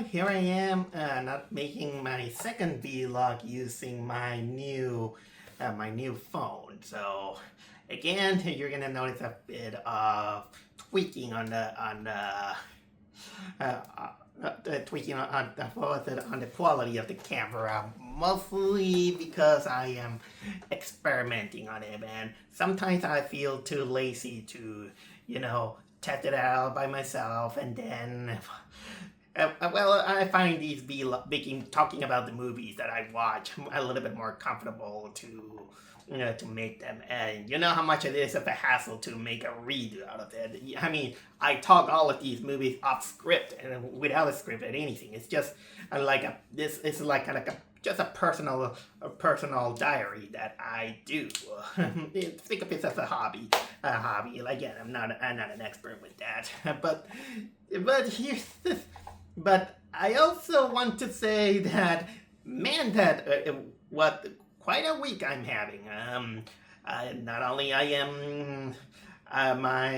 here I am, not making my second vlog using my new phone. So again, you're gonna notice a bit of tweaking on the quality of the camera, mostly because I am experimenting on it, and sometimes I feel too lazy to, test it out by myself, and then. I find these talking about the movies that I watch a little bit more comfortable to make them. And you know how much it is of a hassle to make a redo out of it. I mean, I talk all of these movies off script and without a script or anything. It's just just a personal diary that I do. Think of it as a hobby. Again, I'm not an expert with that, but I also want to say that, man, what quite a week I'm having. Not only I am my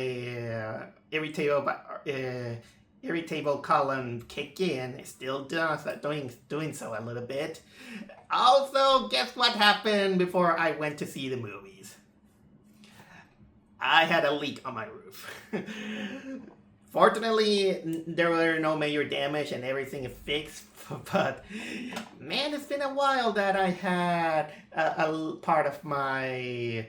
irritable column kick in, still doing so a little bit. Also, guess what happened before I went to see the movies? I had a leak on my roof. Fortunately, there were no major damage and everything is fixed. But man, it's been a while that I had a part of my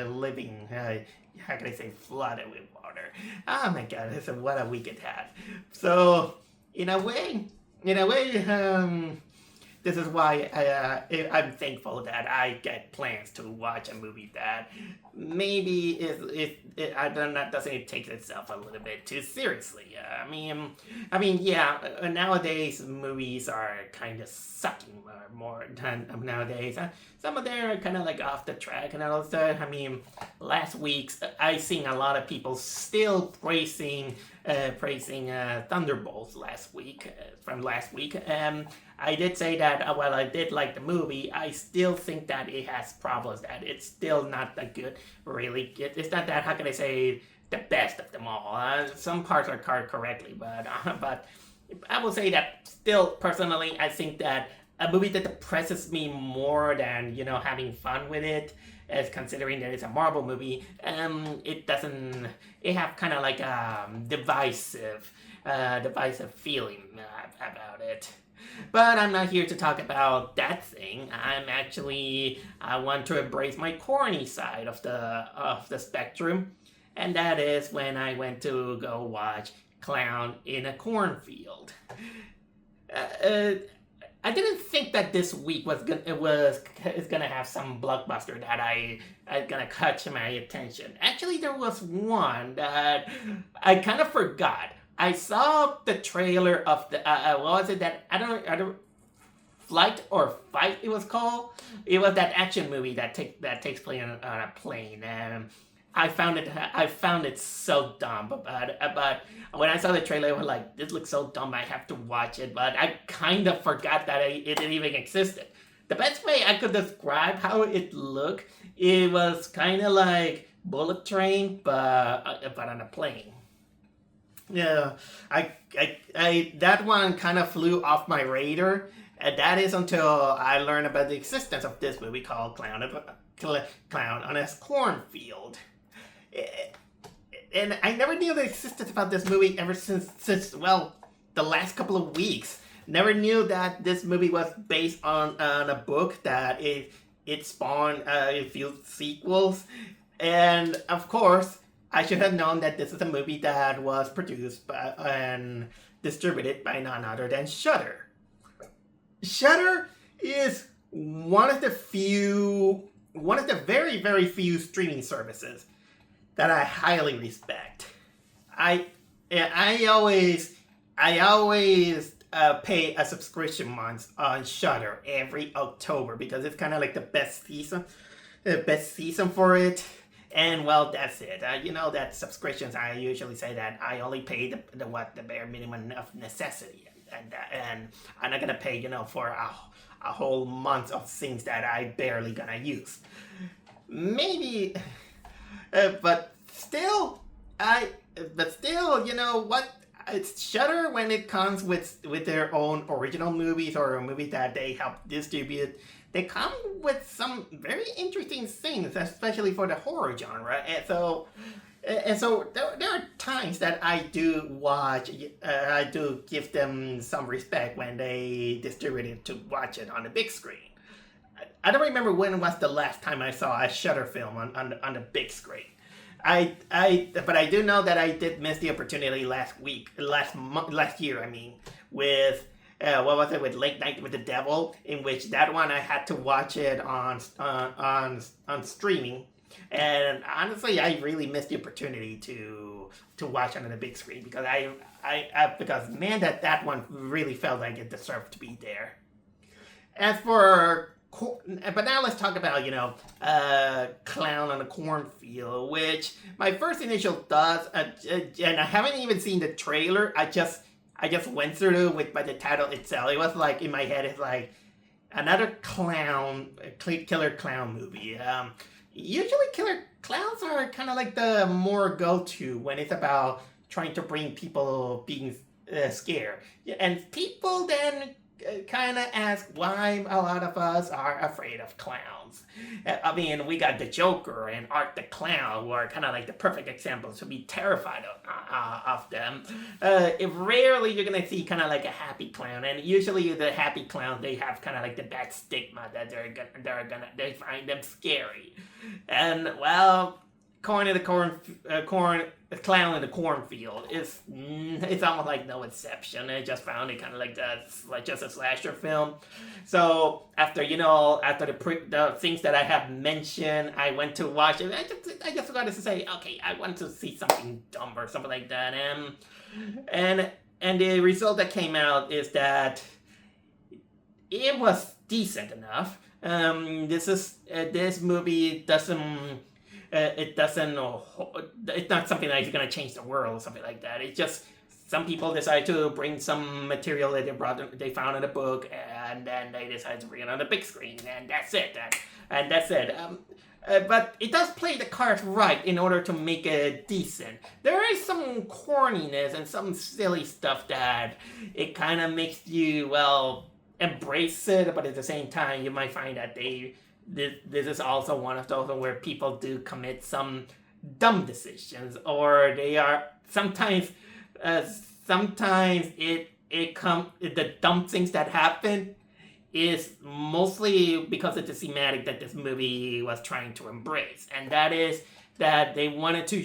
living. How can I say, flooded with water? Oh my God, what a week it had. So in a way, this is why I'm thankful that I get plans to watch a movie that maybe doesn't take itself a little bit too seriously. Nowadays movies are kind of sucking more than nowadays. Some of them are kind of like off the track and all that. Last week I seen a lot of people still praising Thunderbolts from last week. I did say that while I did like the movie, I still think that it has problems, that it's still not that good, really. It's not that, how can I say, the best of them all. Some parts are card correctly, but I will say that still, personally, I think that a movie that depresses me more than, having fun with it, as considering that it's a Marvel movie, it have kind of like a divisive feeling about it. But I'm not here to talk about that thing. I want to embrace my corny side of the spectrum, and that is when I went to go watch Clown in a Cornfield. I didn't think that this week is gonna have some blockbuster that I gonna catch my attention. Actually, there was one that I kind of forgot. I saw the trailer of the what was it that I don't Flight or Fight it was called. It was that action movie that takes place on a plane, and I found it so dumb. But when I saw the trailer, I was like, this looks so dumb. I have to watch it. But I kind of forgot that it even existed. The best way I could describe how it looked, it was kind of like Bullet Train, but on a plane. Yeah, I that one kind of flew off my radar. And that is until I learned about the existence of this movie called Clown on a Cornfield. And I never knew the existence about this movie ever since the last couple of weeks. Never knew that this movie was based on a book that it spawned a few sequels. And of course, I should have known that this is a movie that was produced and distributed by none other than Shudder. Shudder is one of the very, very few streaming services that I highly respect. I always pay a subscription month on Shudder every October because it's kind of like the best season for it. And well, that's it. That subscriptions, I usually say that I only pay the bare minimum of necessity, and I'm not gonna pay for a whole month of things that I barely gonna use. Maybe, but still, what It's Shudder when it comes with their own original movies or movies that they help distribute. They come with some very interesting things, especially for the horror genre. And so there are times that I do watch, I do give them some respect when they distribute it to watch it on the big screen. I don't remember when was the last time I saw a Shudder film on the big screen. But I do know that I did miss the opportunity last year. I mean, with what was it, with Late Night with the Devil, in which that one I had to watch it on streaming, and honestly, I really missed the opportunity to watch it on the big screen because because man, that one really felt like it deserved to be there. As for but now let's talk about, Clown on the Cornfield, which my first initial thoughts, and I haven't even seen the trailer. I just went through with by the title itself. It was like in my head, it's like another killer clown movie. Usually killer clowns are kind of like the more go-to when it's about trying to bring people being scared, and people then kind of ask why a lot of us are afraid of clowns. I mean, we got the Joker and Art the Clown, who are kind of like the perfect examples to be terrified of them. Rarely you're gonna see kind of like a happy clown, and usually the happy clowns, they have kind of like the bad stigma that they find them scary. And well, Clown in the Cornfield it's almost like no exception. I just found it kind of like just a slasher film. So after the things that I have mentioned, I went to watch it. I just wanted to say, okay, I want to see something dumb or something like that, and the result that came out is that it was decent enough. This movie doesn't. It's not something that is going to change the world or something like that. It's just some people decide to bring some material that they found in a book, and then they decide to bring it on the big screen, and that's it. But it does play the cards right in order to make it decent. There is some corniness and some silly stuff that it kind of makes you, embrace it, but at the same time, you might find that this is also one of those where people do commit some dumb decisions, or they are sometimes the dumb things that happen is mostly because of the thematic that this movie was trying to embrace, and that is that they wanted to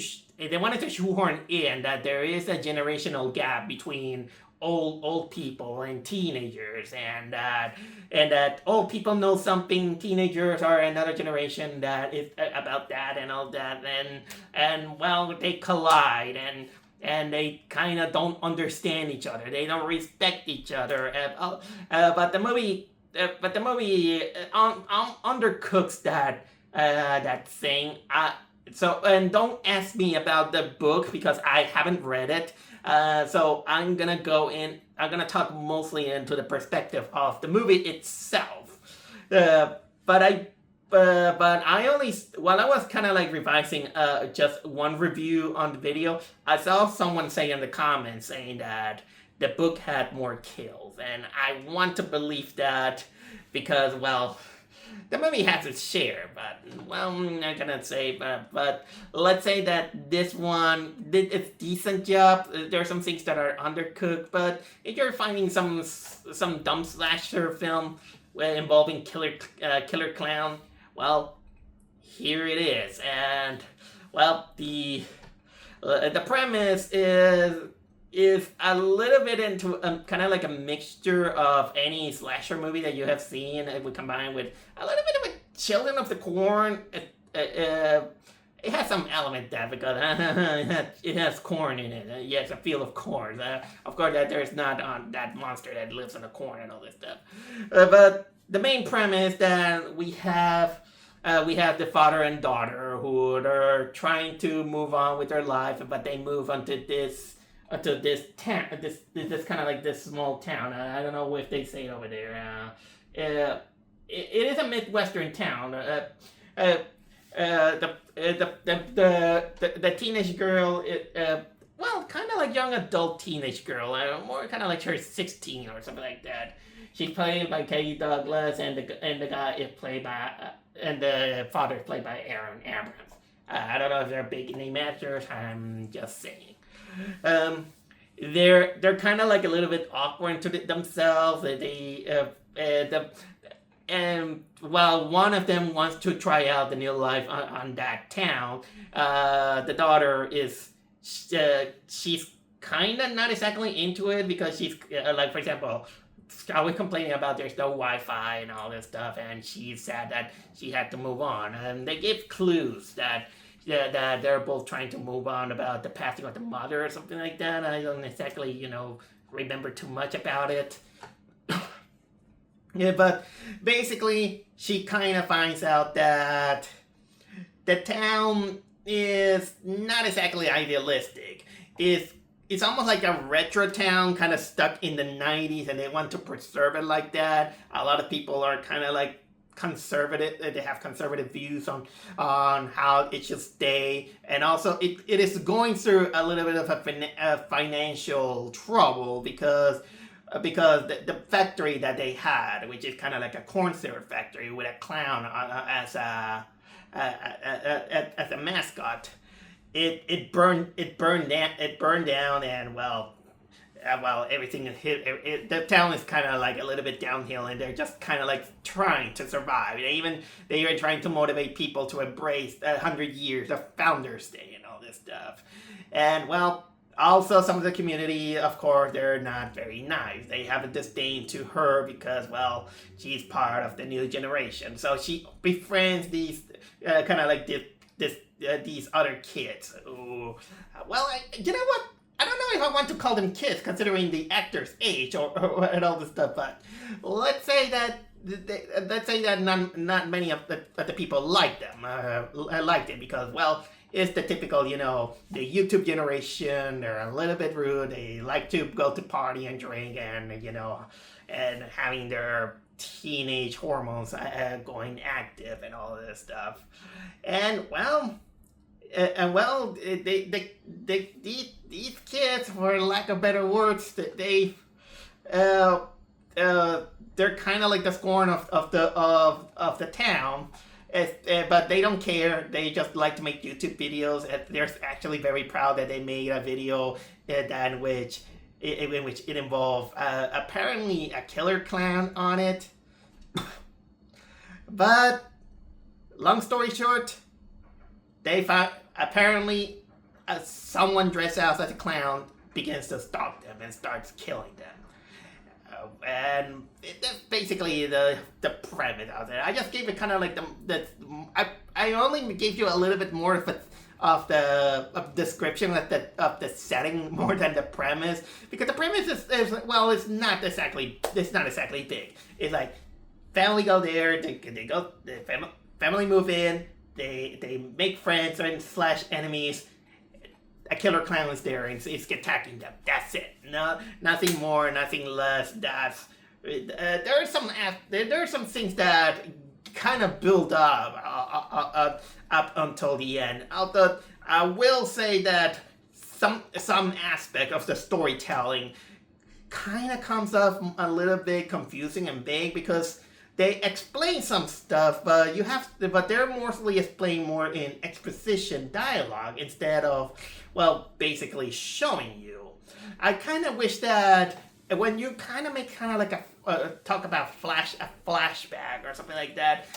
shoehorn in that there is a generational gap between old people and teenagers, and that old people know something, teenagers are another generation that is about that and all that, and they collide, and they kind of don't understand each other, they don't respect each other, but the movie undercooks that thing. So, and don't ask me about the book because I haven't read it. So I'm gonna talk mostly into the perspective of the movie itself. But I only, while I was kind of like revising just one review on the video, I saw someone say in the comments saying that the book had more kills, and I want to believe that because, the movie has its share, but, I'm not gonna say, but let's say that this one did its decent job. There are some things that are undercooked, but if you're finding some dumb slasher film involving killer clown, here it is. And, the premise is a little bit into kind of like a mixture of any slasher movie that you have seen. It would combine with a little bit of a Children of the Corn. It has some element there because it has corn in it. Yes, a feel of corn. Of course, that there's not that monster that lives in the corn and all this stuff. But the main premise that we have the father and daughter who are trying to move on with their life, but they move onto this town, this kind of like this small town. I don't know if they say it over there. It is a Midwestern town. The teenage girl well, kind of like young adult teenage girl, more kind of like her 16 or something like that. She's played by Katie Douglas, and the guy is played by and the father is played by Aaron Abrams. I don't know if they're big name actors. I'm just saying. Um, they're kind of like a little bit awkward to themselves. And while one of them wants to try out the new life on that town, the daughter is she's kind of not exactly into it because she's like, for example, always complaining about there's no Wi-Fi and all this stuff, and she's sad that she had to move on. And they give clues that that they're both trying to move on about the passing of the mother or something like that. I don't exactly remember too much about it. Yeah, but basically, she kind of finds out that the town is not exactly idealistic. It's almost like a retro town, kind of stuck in the 90s, and they want to preserve it like that. A lot of people are kind of like conservative. They have conservative views on how it should stay, and also it is going through a little bit of a financial trouble because the factory that they had, which is kind of like a corn syrup factory with a clown as a mascot, it burned down, and everything hit. The town is kind of like a little bit downhill, and they're just kind of like trying to survive. They even trying to motivate people to embrace 100 years of Founders Day and all this stuff, and also, some of the community, of course, they're not very nice. They have a disdain to her because, she's part of the new generation. So she befriends these kind of like these other kids. Who, you know what? I don't know if I want to call them kids, considering the actor's age and all this stuff. But let's say that not many of the people like them. Liked it because it's the typical, the YouTube generation. They're a little bit rude. They like to go to party and drink and having their teenage hormones going active and all this stuff. And these kids, for lack of better words, they're kind of like the scorn of the town. But they don't care. They just like to make YouTube videos. They're actually very proud that they made a video in which it involved apparently a killer clown on it. But long story short, they found apparently someone dressed out as a clown begins to stalk them and starts killing them. And that's basically the premise out there. I just gave it kind of like I only gave you a little bit more of the description of the setting more than the premise, because the premise is it's not exactly big. It's like family go there, the family move in, they make friends and / enemies. A killer clown is there and it's attacking them. That's it. No, nothing more, nothing less. There are some things that kind of build up until the end. Although I will say that some aspect of the storytelling kind of comes off a little bit confusing and vague because they explain some stuff, but they're mostly explained more in exposition dialogue instead of, basically showing you. I kind of wish that when you kind of make kind of like talk about a flashback or something like that,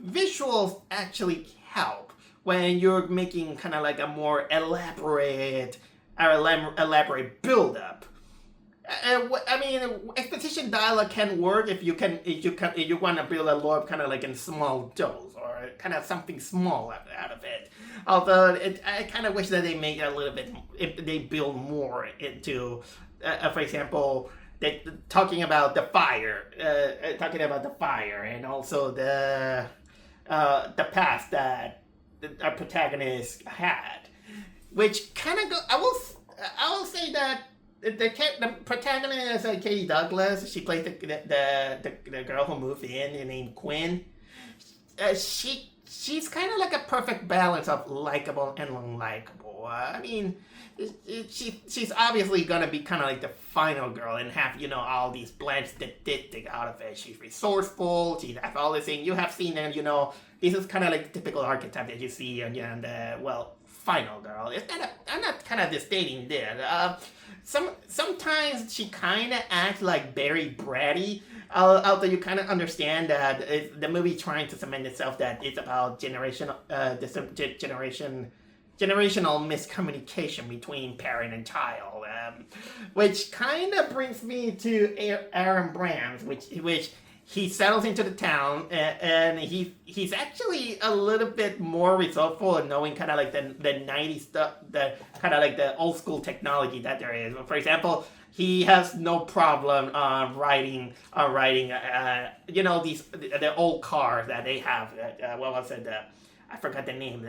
visuals actually help when you're making kind of like a more elaborate build-up. Exposition dialogue can work if you want to build a lore kind of like in small dose or kind of something small out of it. Although I kind of wish that they make it a little bit, if they build more into, for example, talking about the fire, and also the past that our protagonist had, which kind of I will say that. The protagonist is Katie Douglas. She plays the girl who moved in named Quinn. She's kind of like a perfect balance of likable and unlikable. she's obviously gonna be kind of like the final girl and have all these bland statistics out of it. She's resourceful. She has all this thing. You have seen them. This is kind of like the typical archetype that you see in the final girl. I'm not kind of disdating this. Sometimes she kind of acts like very bratty. Although you kind of understand that the movie trying to cement itself that it's about generational miscommunication between parent and child, which kind of brings me to Aaron Brams, which he settles into the town, and he's actually a little bit more resourceful and knowing kind of like the 90s stuff, the kind of like the old school technology that there is. For example, he has no problem riding these the old cars that they have. What was it? I forgot the name.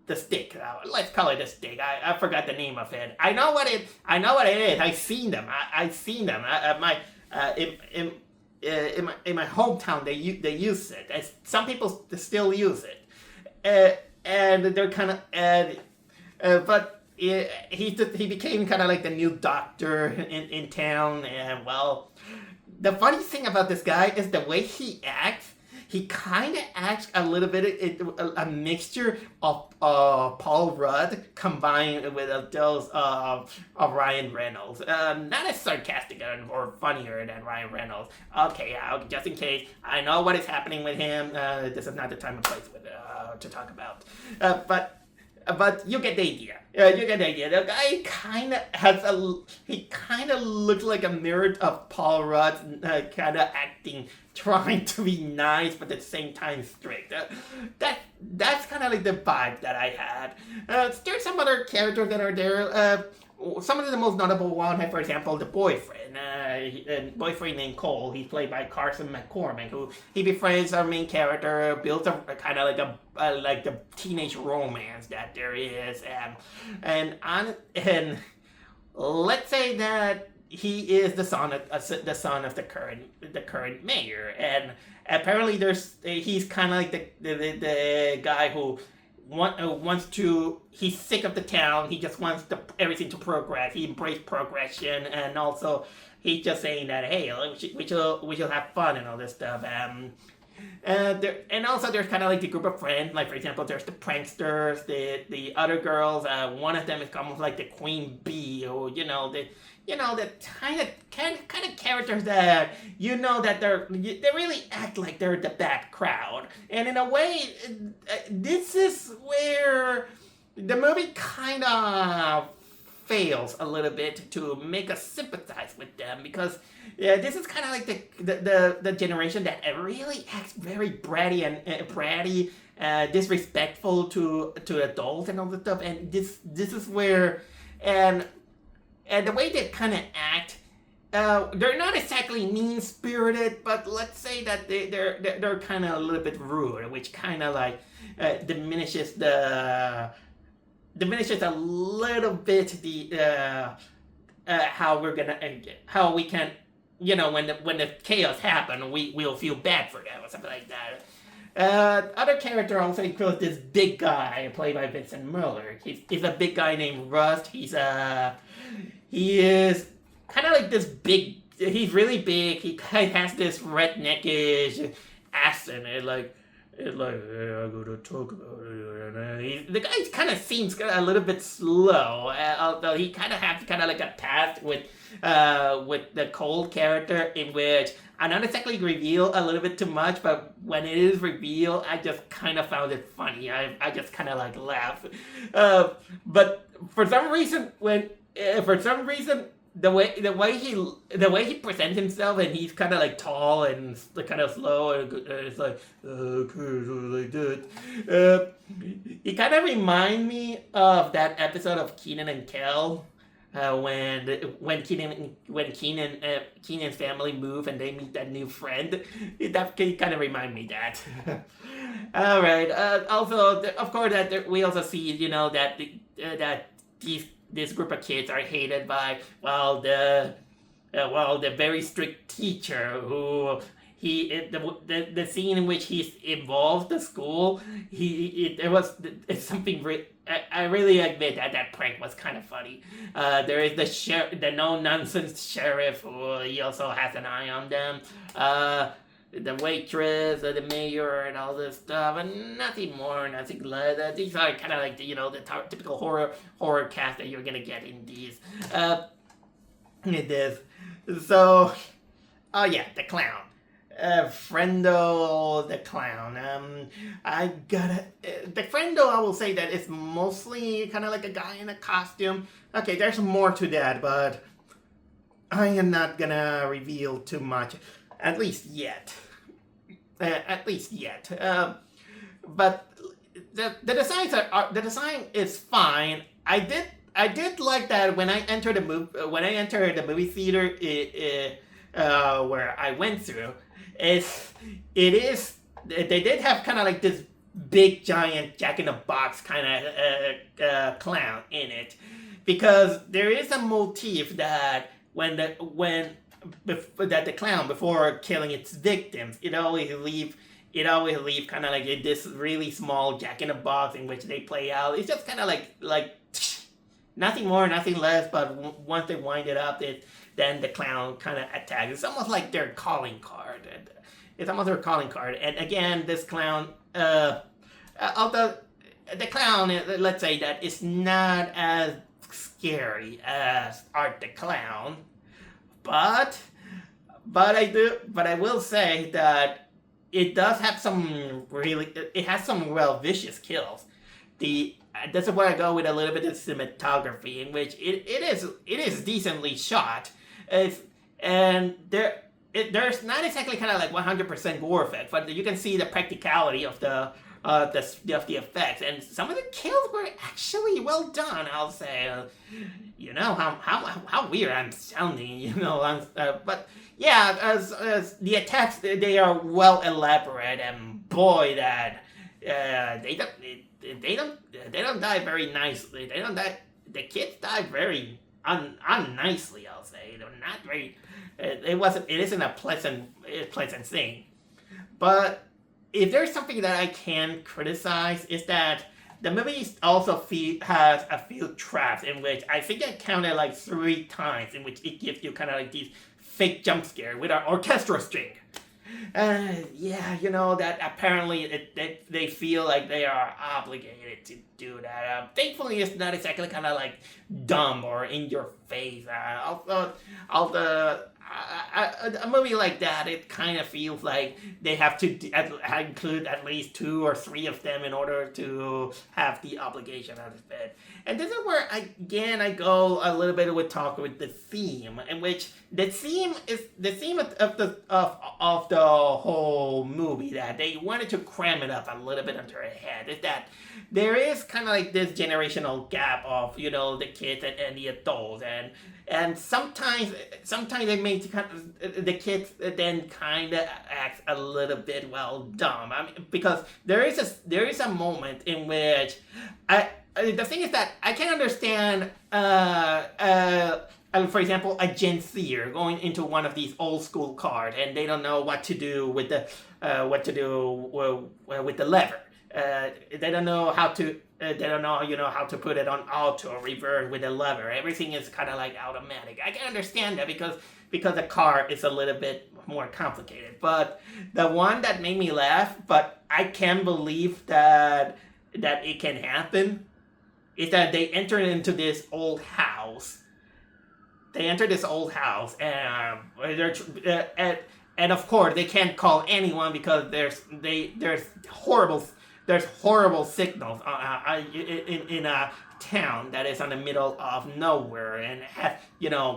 The stick. Let's call it a stick. I forgot the name of it. I know what it is. I've seen them. I've seen them. In my hometown, they use it. Some people still use it, and they're kind of. But he became kind of like the new doctor in town, and the funny thing about this guy is the way he acts. He kind of acts a little bit a mixture of Paul Rudd combined with a dose of Ryan Reynolds. Not as sarcastic or funnier than Ryan Reynolds. Okay, just in case, I know what is happening with him. This is not the time and place to talk about. But you get the idea. The guy kind of looks like a mirror of Paul Rudd, kind of acting, trying to be nice, but at the same time strict. That's kind of like the vibe that I had. There's some other characters that are there. Some of the most notable one, for example, the boyfriend. A boyfriend named Cole. He's played by Carson McCormick, who he befriends our main character, builds a kind of like the teenage romance that there is, and let's say that he is the son of the current mayor, and apparently he's kind of like the guy who wants to. He's sick of the town. He just wants everything to progress. He embraced progression, and also he's just saying that, hey, we should have fun and all this stuff. And also there's kind of like the group of friends. Like for example, there's the pranksters, the other girls. One of them is almost like the queen bee, or the kind of characters that that they really act like they're the bad crowd. And in a way, this is where the movie kind of fails a little bit to make us sympathize with them, because this is kind of like the generation that really acts very bratty, disrespectful to adults and all this stuff. And this is where and the way they kind of act, they're not exactly mean-spirited, but let's say that they're kind of a little bit rude, which kind of like diminishes a little bit the how we can when the chaos happen, we'll feel bad for them or something like that. Other character also includes this big guy played by Vincent Miller. He's a big guy named Rust. He is kind of like this big. He's really big. He kind of has this redneckish accent. It's like, hey, I gotta talk about it. The guy kind of seems a little bit slow, although he kind of has like a past with the Cold character, in which I not exactly reveal a little bit too much, but when it is revealed, I just kind of found it funny. I just kind of like laugh. But for some reason, the way he presents himself, and he's kind of like tall and kind of slow, and it's like like that. He kind of remind me of that episode of Kenan and Kel, when Kenan's family move and they meet that new friend. That kind of remind me that. All right. Also, of course, that we also see that this group of kids are hated by the very strict teacher, who the scene in which he's involved the school, it's something I really admit that prank was kind of funny. There is the no nonsense sheriff who he also has an eye on them. The waitress, the mayor, and all this stuff, and nothing more, nothing less. These are kind of like the typical horror cast that you're gonna get in these. This. So, oh yeah, the clown. Frendo the clown. The Frendo, I will say that it's mostly kind of like a guy in a costume. Okay, there's more to that, but I am not gonna reveal too much, at least yet. But the design is fine. I did like that when I entered the movie theater where I went through. They did have kind of like this big giant Jack in the Box kind of clown in it, because there is a motif that that the clown, before killing its victims, it always leave kind of like this really small Jack in the Box in which they play out. It's just kind of like nothing more, nothing less. But once they wind it up, then the clown kind of attacks. It's almost like their calling card. And again, this clown, although the clown, let's say that it's not as scary as Art the Clown, but I will say that it does have some real vicious kills. This is where I go with a little bit of cinematography, in which it is decently shot. There's not exactly kind of like 100% gore effect, but you can see the practicality of the effects, and some of the kills were actually well done. I'll say, how weird I'm sounding, but yeah, as the attacks, they are well elaborate, and boy, that they don't die very nicely. The kids die very unnicely. I'll say they're not very. It isn't a pleasant thing, but if there's something that I can criticize, is that the movie also has a few traps in which I think I counted like 3 times in which it gives you kind of like these fake jump scare with an orchestra string. That apparently they feel like they are obligated to do that. Thankfully, it's not exactly kind of like dumb or in your face. A movie like that, it kind of feels like they have to include at least 2 or 3 of them in order to have the obligation out of it. And this is where I go a little bit with the theme, in which the theme of the whole movie, that they wanted to cram it up a little bit under a head, is that there is kind of like this generational gap of the kids and the adults, and sometimes they make the kids then kind of act a little bit dumb. I mean, because there is a moment in which the thing is that I can understand, for example, a Gen Zer going into one of these old school cars, and they don't know what to do with the lever. They don't know how to. They don't know, how to put it on auto or reverse with the lever. Everything is kind of like automatic. I can understand that because the car is a little bit more complicated. But the one that made me laugh, but I can believe that it can happen, is that they enter into this old house. And and of course they can't call anyone because there's horrible signals in a town that is on the middle of nowhere and has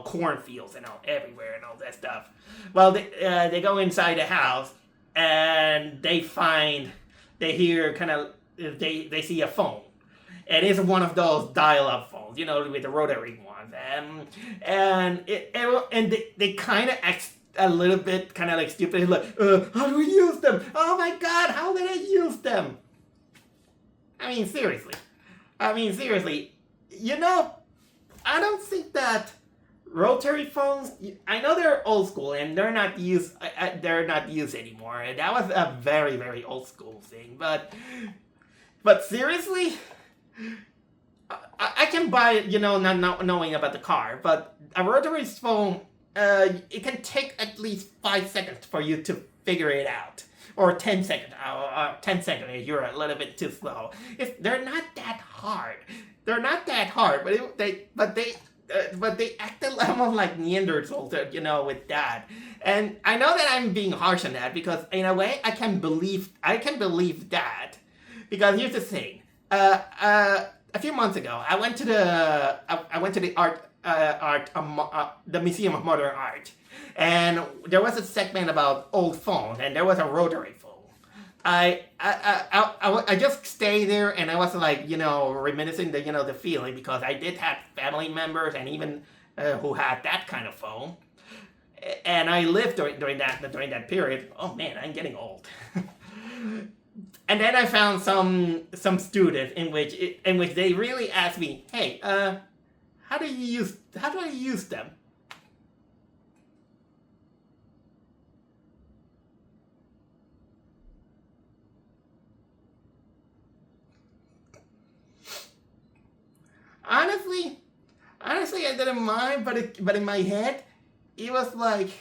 cornfields and all everywhere and all that stuff. Well, they go inside the house and they see a phone. And it's one of those dial-up phones, with the rotary ones, and they kind of act a little bit kind of like stupid, like, how do we use them? Oh my God, how did I use them? I mean, seriously, I don't think that rotary phones. I know they're old school and they're not used. They're not used anymore. That was a very very old school thing. But seriously, I can buy it, not knowing about the car. But a rotary phone, it can take at least 5 seconds for you to figure it out, or 10 seconds. 10 seconds if you're a little bit too slow. They're not that hard. They're not that hard, but they acted almost like Neanderthals, with that. And I know that I'm being harsh on that because in a way I can believe that, because here's the thing. A few months ago, I went to the the Museum of Modern Art, and there was a segment about old phones, and there was a rotary phone. I just stayed there and I was like, reminiscing the feeling, because I did have family members and even who had that kind of phone, and I lived during that period. Oh man, I'm getting old. And then I found some students in which they really asked me, hey, how do I use them? Honestly, I didn't mind, but in my head, it was like,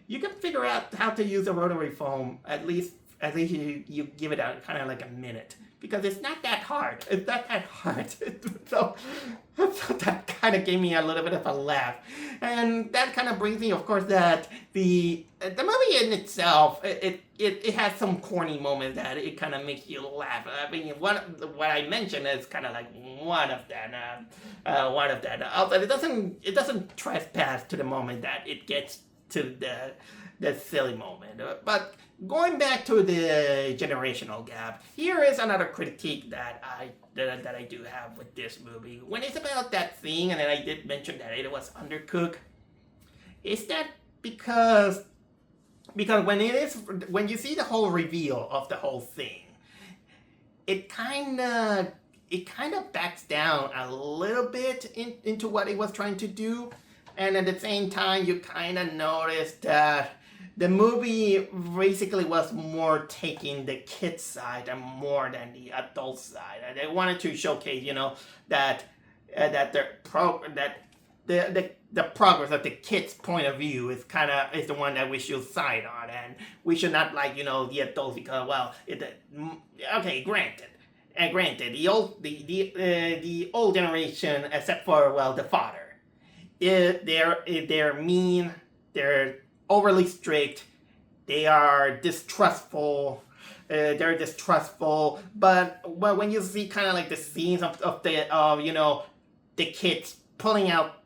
you can figure out how to use a rotary phone at least you give it out kind of like a minute, because it's not that hard. It's not that hard. so, so that kind of gave me a little bit of a laugh, and that kind of brings me, of course, that the movie in itself, it has some corny moments that it kind of makes you laugh. I mean, what I mentioned is kind of like one of that. Although it doesn't trespass to the moment that it gets to the silly moment. But going back to the generational gap, here is another critique that I do have with this movie. When it's about that thing, and then I did mention that it was undercooked, is that because when you see the whole reveal of the whole thing, it kind of backs down a little bit into what it was trying to do, and at the same time you kind of notice that the movie basically was more taking the kid side and more than the adult side. And they wanted to showcase, that the progress of the kid's point of view is the one that we should side on, and we should not like the adults, because okay, granted, the old generation, except for the father, they're mean, they're overly strict, they are distrustful. But when you see kind of like the scenes of the kids pulling out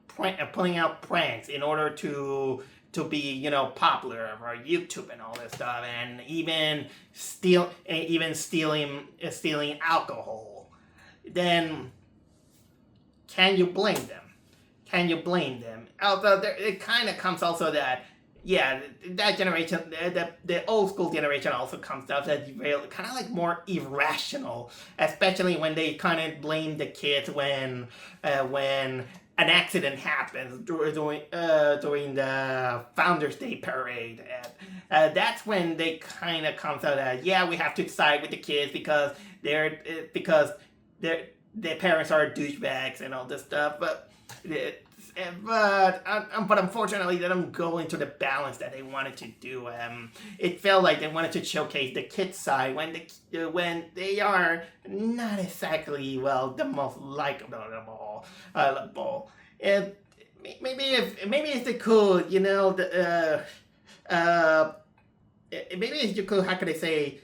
pranks in order to be popular for YouTube and all this stuff, and even stealing alcohol, then can you blame them? Although it kind of comes also that, yeah, that generation, the old school generation also comes out as kind of like more irrational, especially when they kind of blame the kids when an accident happens during the Founders Day parade. That's when they kind of comes out that, yeah, we have to side with the kids because their parents are douchebags and all this stuff, but unfortunately they don't go into the balance that they wanted to do. It felt like they wanted to showcase the kids side when they are not exactly the most likable of all. Maybe if they could, maybe if you could, how could I say,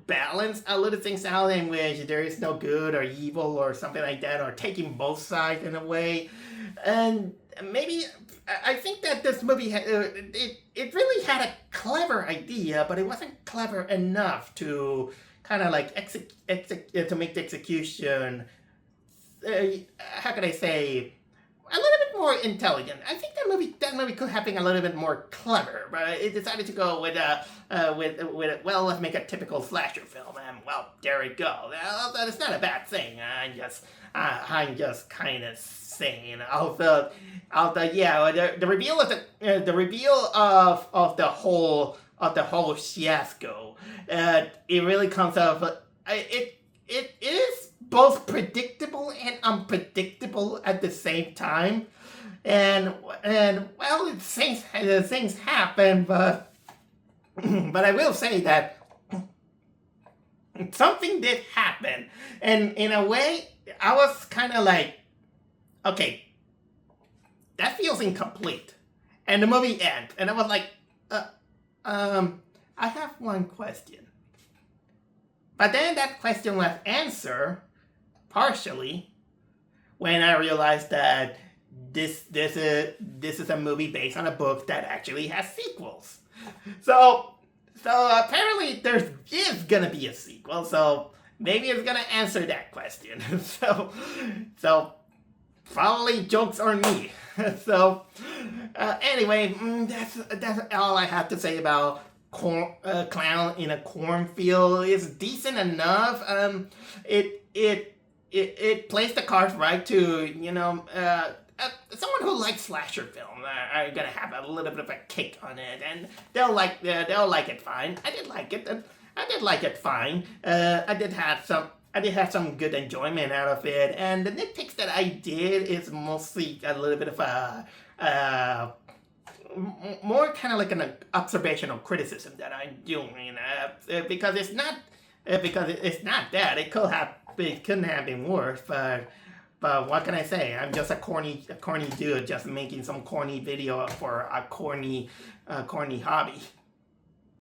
balance a little things out in which there is no good or evil or something like that, or taking both sides in a way. And maybe I think that this movie it really had a clever idea, but it wasn't clever enough to kind of like to make the execution how could I say, a little bit more intelligent. I think that movie could have been a little bit more clever, but it decided to go with well, let's make a typical slasher film, and well, there we go. That's not a bad thing. I'm just kind of saying. Although, yeah, the reveal of the reveal of the whole fiasco, it really comes out of it is both predictable and unpredictable at the same time, and well, things happen, but but I will say that something did happen, and in a way, I was kind of like, okay, that feels incomplete, and the movie ends, and I was like, I have one question, but then that question was answered partially when I realized that this is a movie based on a book that actually has sequels. So apparently there is gonna be a sequel. So maybe it's gonna answer that question. so probably jokes on me. So anyway, that's all I have to say about Clown in a Cornfield. It's decent enough. It plays the cards right to, someone who likes slasher film are gonna have a little bit of a kick on it, and they'll like it fine. I did like it fine. I did have some good enjoyment out of it, and the nitpicks that I did is mostly a little bit of a more kind of like an observational criticism that I'm doing, because it's not that it couldn't have been worse, but what can I say? I'm just a corny dude just making some corny video for a corny hobby.